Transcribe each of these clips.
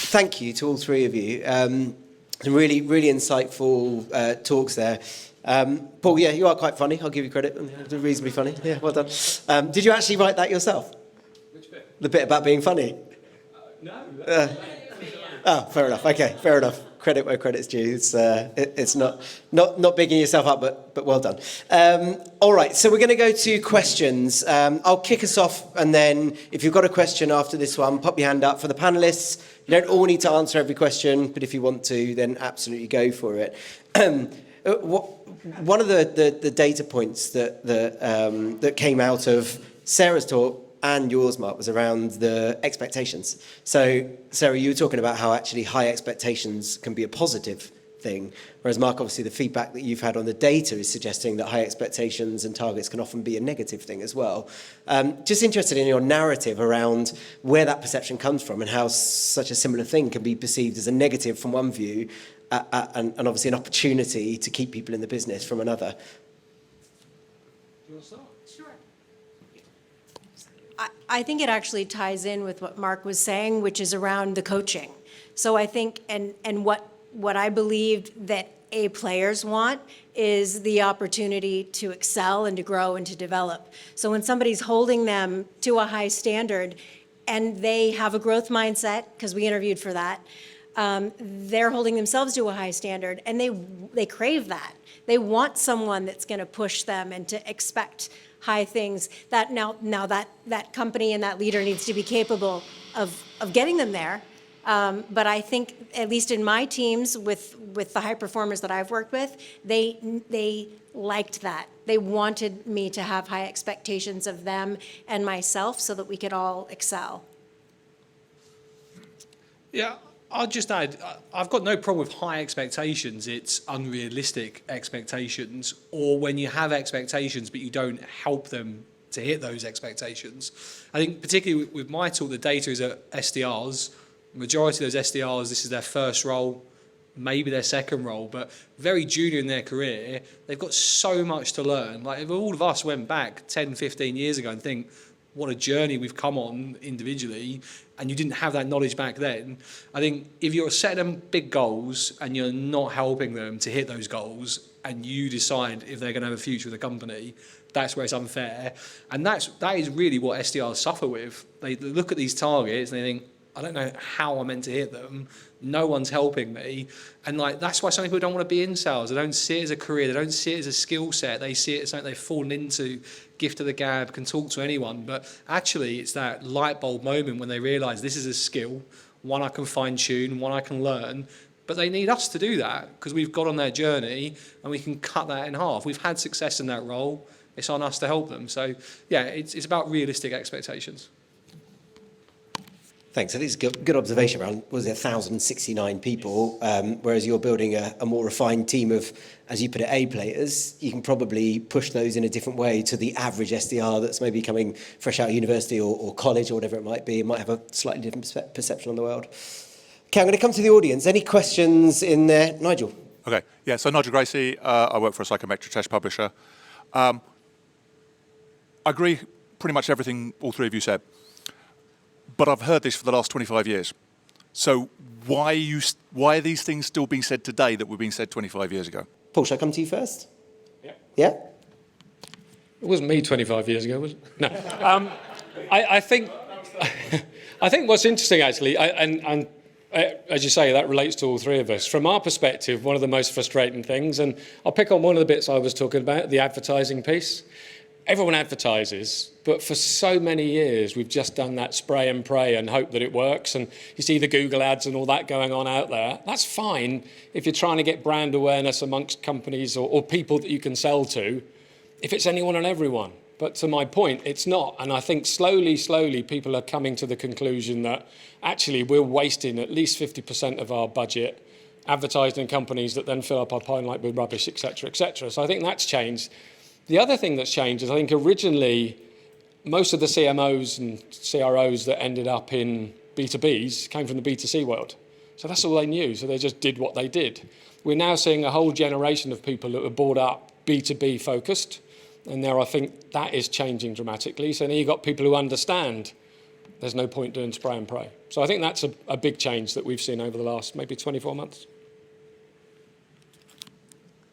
thank you to all three of you. Some really, really insightful talks there. Paul, yeah, you are quite funny. I'll give you credit. Reasonably funny. Yeah, well done. Did you actually write that yourself? Which bit? The bit about being funny? No. Oh, fair enough. Okay, fair enough. Credit where credit's due. It's not bigging yourself up, but well done. All right, so we're going to go to questions. I'll kick us off, and then if you've got a question after this one, pop your hand up. For the panelists, you don't all need to answer every question, but if you want to, then absolutely go for it. One of the data points that came out of Sarah's talk and yours, Mark, was around the expectations. So, Sarah, you were talking about how actually high expectations can be a positive thing, whereas Mark, obviously the feedback that you've had on the data is suggesting that high expectations and targets can often be a negative thing as well. Just interested in your narrative around where that perception comes from and how such a similar thing can be perceived as a negative from one view and obviously an opportunity to keep people in the business from another. Do you want to start? Sure. I think it actually ties in with what Mark was saying, which is around the coaching. So I think, and what I believe that A players want is the opportunity to excel and to grow and to develop. So when somebody's holding them to a high standard and they have a growth mindset, because we interviewed for that, they're holding themselves to a high standard and they crave that. They want someone that's going to push them and to expect high things. That now that company and that leader needs to be capable of getting them there. But I think, at least in my teams with the high performers that I've worked with, they liked that. They wanted me to have high expectations of them and myself so that we could all excel. Yeah, I'll just add, I've got no problem with high expectations. It's unrealistic expectations, or when you have expectations but you don't help them to hit those expectations. I think particularly with my talk, the data is at SDRs. The majority of those SDRs, this is their first role, maybe their second role, but very junior in their career. They've got so much to learn. Like if all of us went back 10, 15 years ago and think, what a journey we've come on individually, and you didn't have that knowledge back then. I think if you're setting them big goals and you're not helping them to hit those goals, and you decide if they're going to have a future with the company, that's where it's unfair. And that is really what SDRs suffer with. They look at these targets and they think, I don't know how I'm meant to hit them. No one's helping me. And like that's why some people don't want to be in sales. They don't see it as a career. They don't see it as a skill set. They see it as something they've fallen into, gift of the gab, can talk to anyone. But actually it's that light bulb moment when they realise this is a skill, one I can fine tune, one I can learn. But they need us to do that because we've got on their journey and we can cut that in half. We've had success in that role. It's on us to help them. So yeah, it's about realistic expectations. Thanks. I think it's a good observation around, was it 1,069 people, whereas you're building a more refined team of, as you put it, A players. You can probably push those in a different way to the average SDR that's maybe coming fresh out of university or college or whatever it might be. It might have a slightly different perception on the world. Okay, I'm going to come to the audience. Any questions in there? Nigel? Okay, yeah, so Nigel Gracie, I work for a psychometric test publisher. I agree pretty much everything all three of you said. But I've heard this for the last 25 years. So why are these things still being said today that were being said 25 years ago? Paul, shall I come to you first? Yeah. Yeah? It wasn't me 25 years ago, was it? No. I think what's interesting, actually, and as you say, that relates to all three of us. From our perspective, one of the most frustrating things, and I'll pick on one of the bits I was talking about, the advertising piece. Everyone advertises, but for so many years we've just done that spray and pray and hope that it works. And you see the Google ads and all that going on out there. That's fine if you're trying to get brand awareness amongst companies or people that you can sell to, if it's anyone and everyone. But to my point, it's not. And I think slowly people are coming to the conclusion that actually we're wasting at least 50% of our budget advertising in companies that then fill up our pipeline with rubbish, et cetera, et cetera. So I think that's changed. The other thing that's changed is I think originally most of the CMOs and CROs that ended up in B2Bs came from the B2C world. So that's all they knew. So they just did what they did. We're now seeing a whole generation of people that were brought up B2B focused. And there I think that is changing dramatically. So now you've got people who understand there's no point doing spray and pray. So I think that's a big change that we've seen over the last maybe 24 months.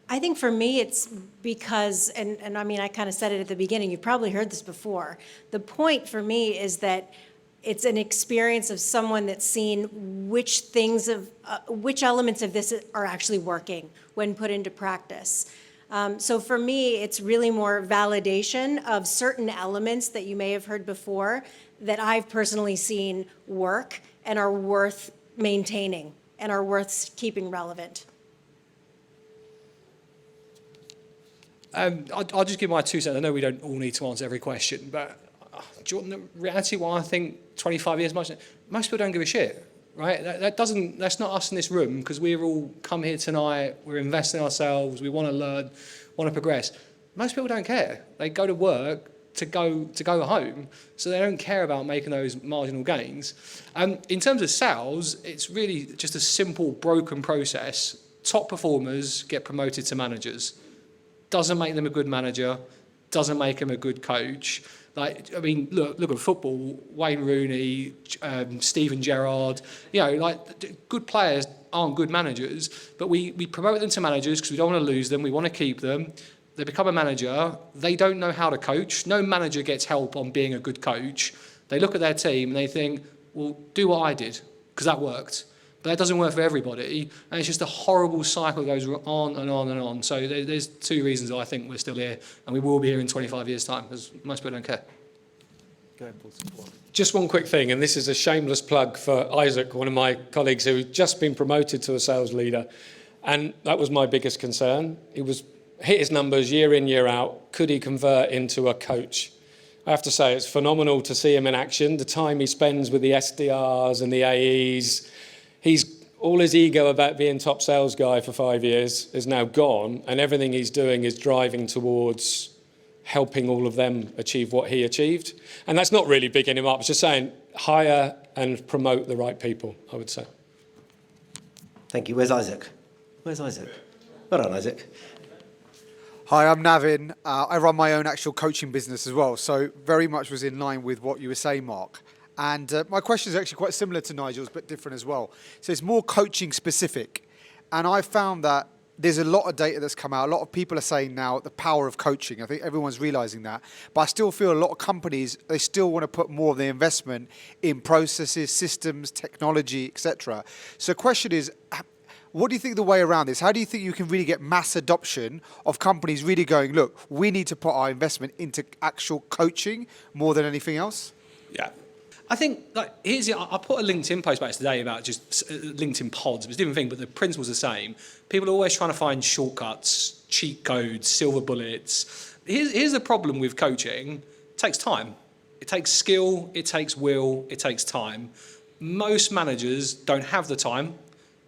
I think for me, it's because, and I mean, I kind of said it at the beginning, you've probably heard this before. The point for me is that it's an experience of someone that's seen which elements of this are actually working when put into practice. So for me, it's really more validation of certain elements that you may have heard before that I've personally seen work and are worth maintaining and are worth keeping relevant. I'll just give my 2 cents. I know we don't all need to answer every question, but do you want the reality why I think 25 years, most people don't give a shit, right? That's not us in this room, because we've all come here tonight, we're investing in ourselves, we want to learn, want to progress. Most people don't care. They go to work to go home, so they don't care about making those marginal gains. In terms of sales, it's really just a simple broken process. Top performers get promoted to managers. Doesn't make them a good manager, doesn't make them a good coach. Like, I mean, look at football, Wayne Rooney, Steven Gerrard, good players aren't good managers, but we promote them to managers because we don't want to lose them, we want to keep them. They become a manager, they don't know how to coach. No manager gets help on being a good coach. They look at their team and they think, well, do what I did, because that worked. But that doesn't work for everybody, and it's just a horrible cycle that goes on and on and on. So there's 2 reasons I think we're still here, and we will be here in 25 years' time, because most people don't care. Go ahead, Paul. Just one quick thing, and this is a shameless plug for Isaac, one of my colleagues who's just been promoted to a sales leader, and that was my biggest concern. He hit his numbers year in, year out. Could he convert into a coach? I have to say, it's phenomenal to see him in action. The time he spends with the SDRs and the AEs, all his ego about being top sales guy for 5 years is now gone, and everything he's doing is driving towards helping all of them achieve what he achieved. And that's not really bigging him up. It's just saying hire and promote the right people, I would say. Thank you. Where's Isaac? Well done, Isaac. Hi, I'm Navin. I run my own actual coaching business as well, so very much was in line with what you were saying, Mark. And my question is actually quite similar to Nigel's, but different as well. So it's more coaching specific. And I found that there's a lot of data that's come out. A lot of people are saying now the power of coaching. I think everyone's realizing that. But I still feel a lot of companies, they still want to put more of their investment in processes, systems, technology, etc. So the question is, what do you think the way around this? How do you think you can really get mass adoption of companies really going, look, we need to put our investment into actual coaching more than anything else? Yeah. I think, I put a LinkedIn post back today about just LinkedIn pods. It's a different thing, but the principle's the same. People are always trying to find shortcuts, cheat codes, silver bullets. Here's the problem with coaching. It takes time. It takes skill, it takes will, it takes time. Most managers don't have the time.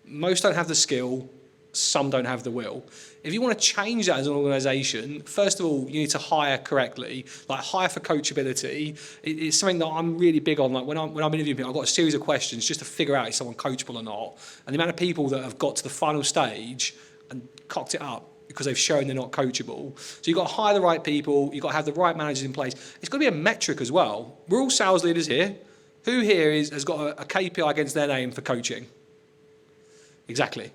Most don't have the skill. Some don't have the will. If you want to change that as an organisation, first of all, you need to hire correctly. Like, hire for coachability. It's something that I'm really big on. Like, when I'm interviewing people, I've got a series of questions just to figure out if someone's coachable or not. And the amount of people that have got to the final stage and cocked it up because they've shown they're not coachable. So you've got to hire the right people. You've got to have the right managers in place. It's got to be a metric as well. We're all sales leaders here. Who here has got a KPI against their name for coaching? Exactly.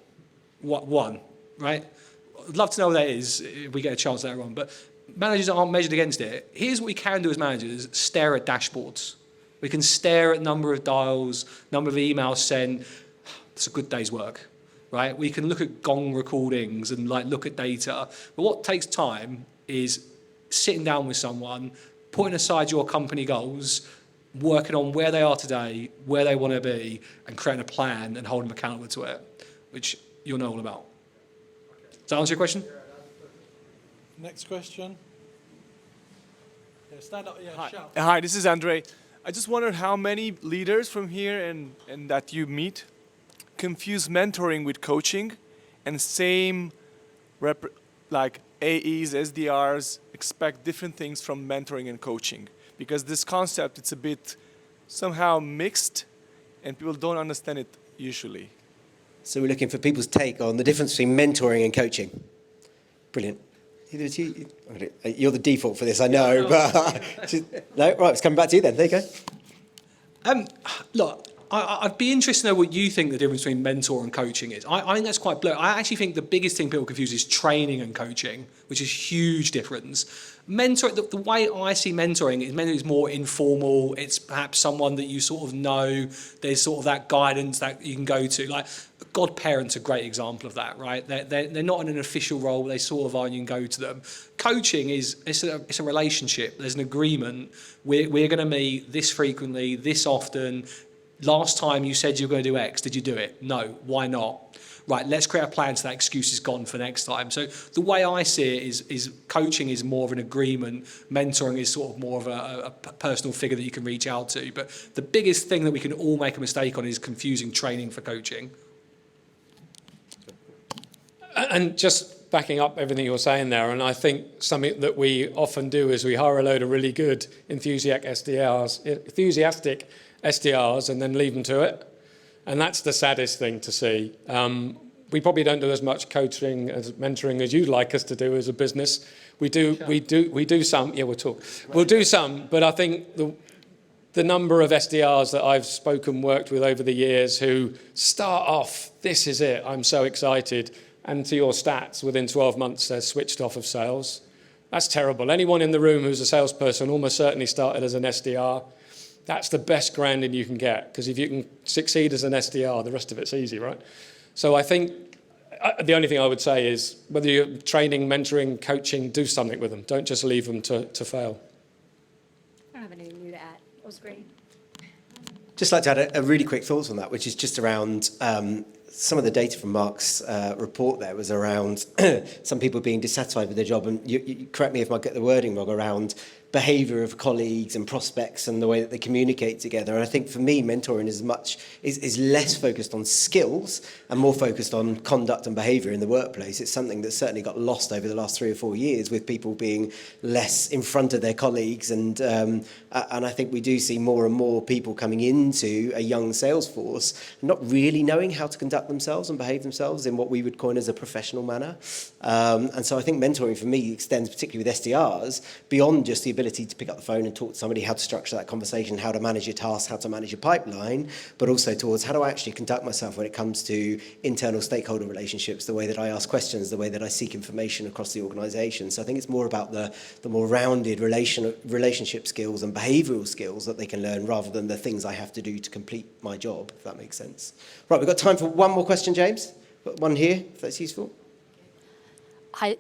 One, right? I'd love to know what that is if we get a chance later on, but managers aren't measured against it. Here's what we can do as managers: stare at dashboards. We can stare at number of dials, number of emails sent. It's a good day's work, right? We can look at gong recordings and look at data. But what takes time is sitting down with someone, putting aside your company goals, working on where they are today, where they want to be, and creating a plan and holding them accountable to it, which you'll know all about. Does that answer your question? Next question. Yeah, stand up. Yeah, Hi. shout. Hi, this is Andre. I just wondered how many leaders from here and that you meet confuse mentoring with coaching, and same like AEs, SDRs expect different things from mentoring and coaching, because this concept, it's a bit somehow mixed and people don't understand it usually. So we're looking for people's take on the difference between mentoring and coaching. Brilliant. You're the default for this, I know, but no, right, it's coming back to you then. There you go. Look, I'd be interested to know what you think the difference between mentor and coaching is. I think that's quite blurred. I actually think the biggest thing people confuse is training and coaching, which is a huge difference. Mentor, the way I see mentoring is more informal. It's perhaps someone that you sort of know. There's sort of that guidance that you can go to. Like godparents, a great example of that, right? They're not in an official role. They sort of are, and you can go to them. Coaching it's a relationship. There's an agreement. We're going to meet this frequently, this often. Last time you said you were going to do X, did you do it? No. Why not? Right, let's create a plan so that excuse is gone for next time. So the way I see it is coaching is more of an agreement. Mentoring is sort of more of a personal figure that you can reach out to. But the biggest thing that we can all make a mistake on is confusing training for coaching. And just backing up everything you're saying there, and I think something that we often do is we hire a load of really good enthusiastic SDRs and then leave them to it. And that's the saddest thing to see. We probably don't do as much coaching as mentoring as you'd like us to do as a business. We do some. Yeah, we'll do some. But I think the number of SDRs that I've worked with over the years who start off, this is it, I'm so excited, and to your stats, within 12 months they're switched off of sales. That's terrible. Anyone in the room who's a salesperson almost certainly started as an SDR. That's the best grounding you can get, because if you can succeed as an SDR, the rest of it's easy, right? So I think the only thing I would say is whether you're training, mentoring, coaching, do something with them. Don't just leave them to fail. I don't have anything new to add. That was great. Just like to add a really quick thought on that, which is just around some of the data from Mark's report there was around some people being dissatisfied with their job. And you correct me if I get the wording wrong, around behaviour of colleagues and prospects and the way that they communicate together. And I think for me, mentoring is less focused on skills and more focused on conduct and behaviour in the workplace. It's something that's certainly got lost over the last 3 or 4 years, with people being less in front of their colleagues. And I think we do see more and more people coming into a young sales force not really knowing how to conduct themselves and behave themselves in what we would coin as a professional manner. And so I think mentoring for me extends, particularly with SDRs, beyond just the ability to pick up the phone and talk to somebody, how to structure that conversation, how to manage your tasks, how to manage your pipeline, but also towards how do I actually conduct myself when it comes to internal stakeholder relationships, the way that I ask questions, the way that I seek information across the organisation. So I think it's more about the more rounded relationship skills and behavioural skills that they can learn, rather than the things I have to do to complete my job, if that makes sense. Right, we've got time for one more question, James. Got one here, if that's useful. Hi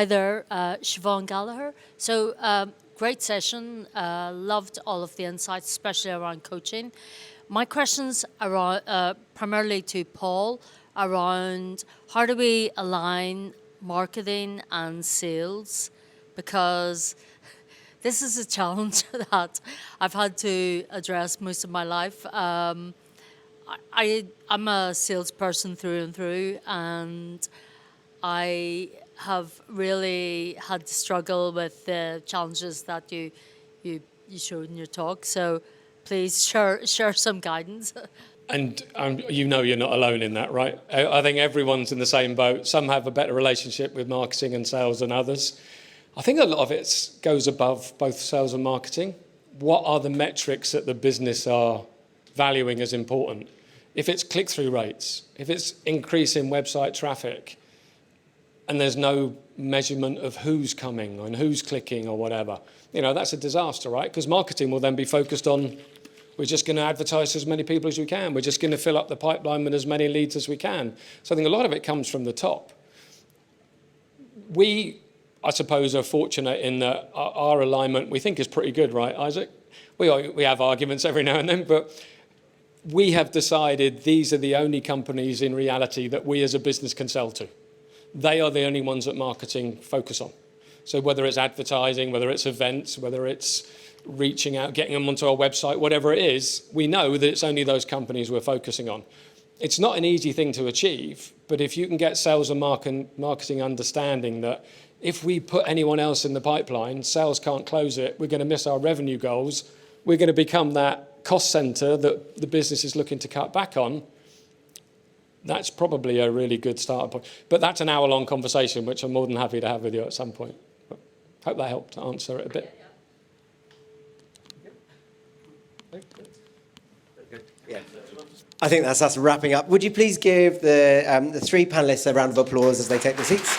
there, Siobhan Gallagher. So great session. Loved all of the insights, especially around coaching. My questions are primarily to Paul around how do we align marketing and sales, because this is a challenge that I've had to address most of my life. I'm a salesperson through and through, and I have really had to struggle with the challenges that you showed in your talk. So please share some guidance. And you know you're not alone in that, right? I think everyone's in the same boat. Some have a better relationship with marketing and sales than others. I think a lot of it goes above both sales and marketing. What are the metrics that the business are valuing as important? If it's click-through rates, if it's increase in website traffic, and there's no measurement of who's coming and who's clicking or whatever, that's a disaster, right? Because marketing will then be focused on, we're just going to advertise to as many people as we can. We're just going to fill up the pipeline with as many leads as we can. So I think a lot of it comes from the top. We, I suppose, are fortunate in that our alignment, we think, is pretty good, right, Isaac? We have arguments every now and then, but we have decided these are the only companies in reality that we as a business can sell to. They are the only ones that marketing focus on. So whether it's advertising, whether it's events, whether it's reaching out, getting them onto our website, whatever it is, we know that it's only those companies we're focusing on. It's not an easy thing to achieve, but if you can get sales and marketing understanding that if we put anyone else in the pipeline, sales can't close it, we're going to miss our revenue goals, we're going to become that cost center that the business is looking to cut back on, that's probably a really good starting point. But that's an hour-long conversation, which I'm more than happy to have with you at some point. But hope that helped to answer it a bit. I think that's us wrapping up. Would you please give the three panelists a round of applause as they take their seats?